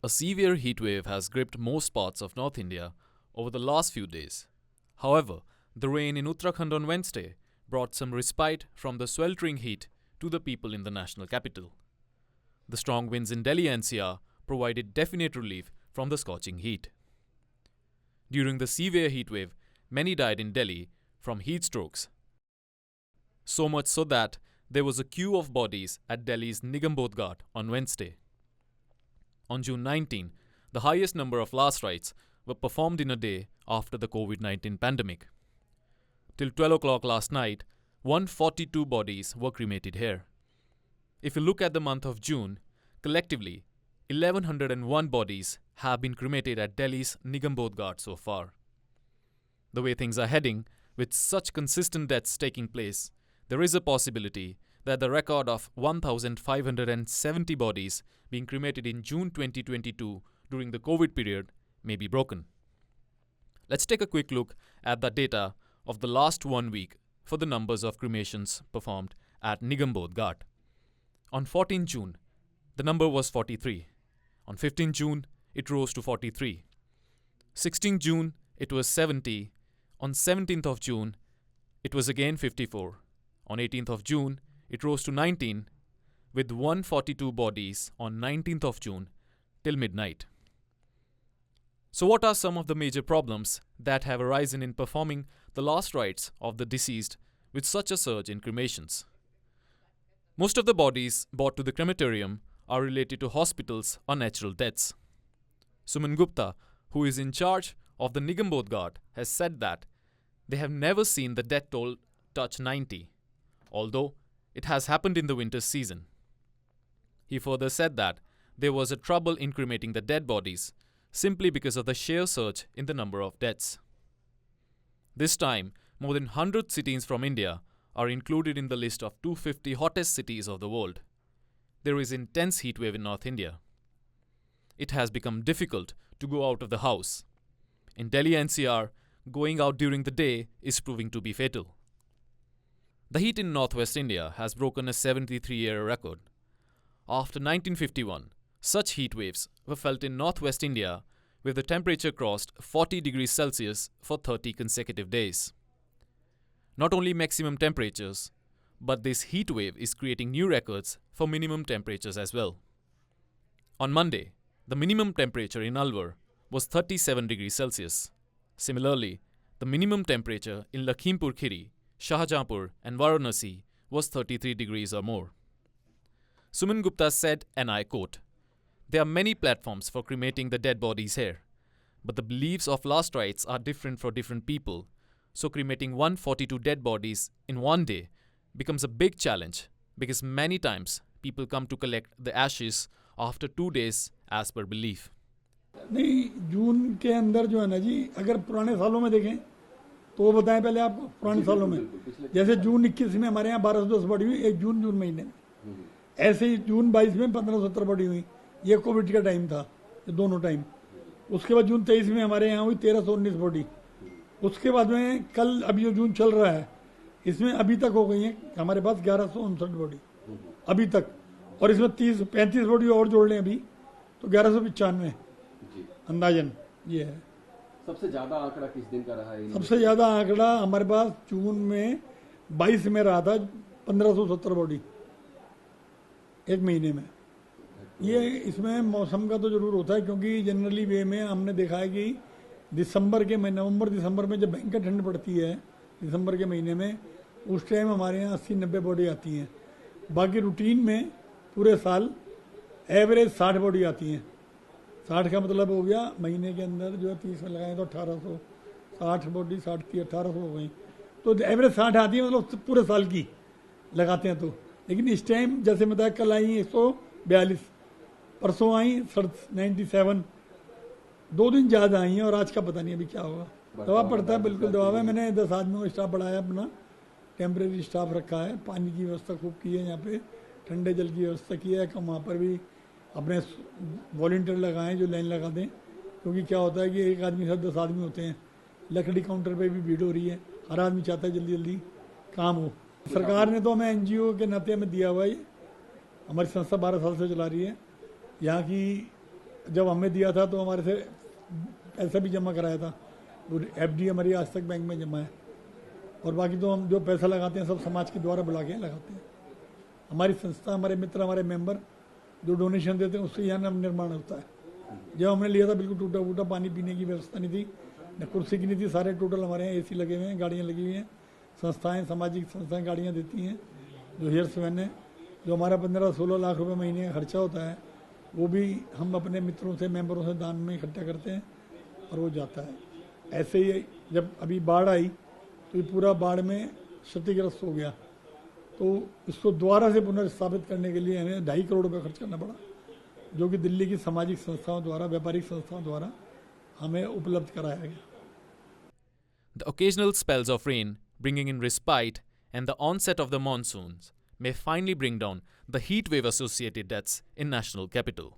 A severe heatwave has gripped most parts of North India over the last few days. However, the rain in Uttarakhand on Wednesday brought some respite from the sweltering heat to the people in the national capital. The strong winds in Delhi NCR provided definite relief from the scorching heat. During the severe heatwave, many died in Delhi from heat strokes. So much so that there was a queue of bodies at Delhi's Nigambodh Ghat on Wednesday. On June 19, the highest number of last rites were performed in a day after the COVID-19 pandemic. Till 12 o'clock last night, 142 bodies were cremated here. If you look at the month of June, collectively, 1101 bodies have been cremated at Delhi's Nigambodh Ghat so far. The way things are heading, with such consistent deaths taking place, there is a possibility that the record of 1,570 bodies being cremated in June 2022 during the COVID period may be broken. Let's take a quick look at the data of the last 1 week for the numbers of cremations performed at Nigambodh Ghat. On 14 June, the number was 43. On 15 June, it rose to 43. 16 June, it was 70. On 17th of June, it was again 54. On 18th of June, it rose to 19, with 142 bodies on 19th of June till midnight. So what are some of the major problems that have arisen in performing the last rites of the deceased with such a surge in cremations? Most of the bodies brought to the crematorium are related to hospitals or natural deaths. Suman Gupta, who is in charge of the Nigambodh Ghat, has said that they have never seen the death toll touch 90, although it has happened in the winter season. He further said that there was a trouble in cremating the dead bodies simply because of the sheer surge in the number of deaths. This time, more than 100 cities from India are included in the list of 250 hottest cities of the world. There is intense heatwave in North India. It has become difficult to go out of the house. In Delhi NCR, going out during the day is proving to be fatal. The heat in northwest India has broken a 73-year record. After 1951, such heat waves were felt in northwest India, where the temperature crossed 40 degrees Celsius for 30 consecutive days. Not only maximum temperatures, but this heat wave is creating new records for minimum temperatures as well. On Monday, the minimum temperature in Alwar was 37 degrees Celsius. Similarly, the minimum temperature in Lakhimpur Kheri, Shahjahanpur and Varanasi was 33 degrees or more. Suman Gupta said, and I quote, "There are many platforms for cremating the dead bodies here, but the beliefs of last rites are different for different people, so cremating 142 dead bodies in one day becomes a big challenge because many times people come to collect the ashes after 2 days as per belief." नहीं, जून के अंदर जो है ना जी, अगर पुराने सालों में देखें तो वो बताएं पहले आपको पुराने सालों में, जैसे जून 21 में हमारे यहाँ 1210 बड़ी हुई, 1 जून महीने में, ऐसे ही जून 22 में 1570 बड़ी हुई, ये कोविड का टाइम था, ये दोनों टाइम। उसके बाद जून 23 में हमारे यहाँ हुई 1319 बॉडी। उसके बाद में कल अभी जो जून चल रहा है इसमें अभी तक हो गई है हमारे पास 1159 बॉडी अभी तक, और इसमें 35 बॉडी और जोड़ लें अभी तो 1195 अंदाजन ये है। सबसे ज्यादा आंकड़ा किस दिन का रहा है? सबसे ज्यादा आंकड़ा हमारे पास जून में 22 में रहा था, 1570 बॉडी एक महीने में। ये इसमें मौसम का तो जरूर होता है, क्योंकि जनरली वे में हमने देखा है कि दिसंबर के महीने, नवंबर दिसंबर में जब भयंकर ठंड पड़ती है दिसंबर के महीने में, उस टाइम हमारे यहाँ 80-90 बॉडी आती हैं। बाकी रूटीन में पूरे साल एवरेज 60 बॉडी आती हैं। 60 का मतलब हो गया महीने के अंदर जो है 30 में लगाएं तो 1800, 60 बॉडी 60 की 1800 हो गई, तो एवरेज 60 आती है, मतलब पूरे साल की लगाते हैं तो। लेकिन इस टाइम जैसे बताया कल आई 142, परसों आई 97, 2 दिन ज़्यादा आई हैं, और आज का पता नहीं अभी क्या होगा। दवा पड़ता है, बिल्कुल दवा है। मैंने 10 आदमियों का स्टाफ बढ़ाया, अपना टेम्परेरी स्टाफ रखा है, पानी की व्यवस्था खूब की है, यहाँ पे ठंडे जल की व्यवस्था की है। वहाँ पर भी अपने वॉलंटियर लगाएं जो लाइन लगा दें, क्योंकि क्या होता है कि एक आदमी से 10 आदमी होते हैं। लकड़ी काउंटर पे भी भीड़ हो रही है, हर आदमी चाहता है जल्दी जल्दी काम हो। सरकार ने तो हमें एनजीओ के नाते हमें दिया हुआ है, हमारी संस्था 12 साल से चला रही है। यहाँ की जब हमें दिया था तो हमारे से पैसा भी जमा कराया था, FD हमारी आज तक बैंक में जमा है। और बाकी तो हम जो पैसा लगाते हैं सब समाज के द्वारा बुला के लगाते हैं। हमारी संस्था, हमारे मित्र, हमारे मेंबर जो डोनेशन देते हैं उससे यहाँ निर्माण होता है। जब हमने लिया था बिल्कुल टूटा फूटा, पानी पीने की व्यवस्था नहीं थी, न कुर्सी की नहीं थी। सारे टोटल हमारे यहाँ AC लगे हुए हैं, गाड़ियाँ लगी हुई हैं, संस्थाएं, सामाजिक संस्थाएं गाड़ियाँ देती हैं। जो हेयर्स वैन है, जो हमारा 15-16 लाख रुपए महीने का खर्चा होता है, वो भी हम अपने मित्रों से, मेंबरों से दान में इकट्ठा करते हैं और वो जाता है। ऐसे ही जब अभी बाढ़ आई तो ये पूरा बाढ़ में क्षतिग्रस्त हो गया, तो इसको दोबारा से पुनर्स्थापित करने के लिए हमें 2.5 करोड़ रुपये खर्च करना पड़ा, जो कि दिल्ली की सामाजिक संस्थाओं द्वारा, व्यापारिक संस्थाओं द्वारा हमें उपलब्ध कराया गया। The occasional spells of rain bringing in respite and the onset of the monsoons may finally bring down the heat wave associated deaths in national capital.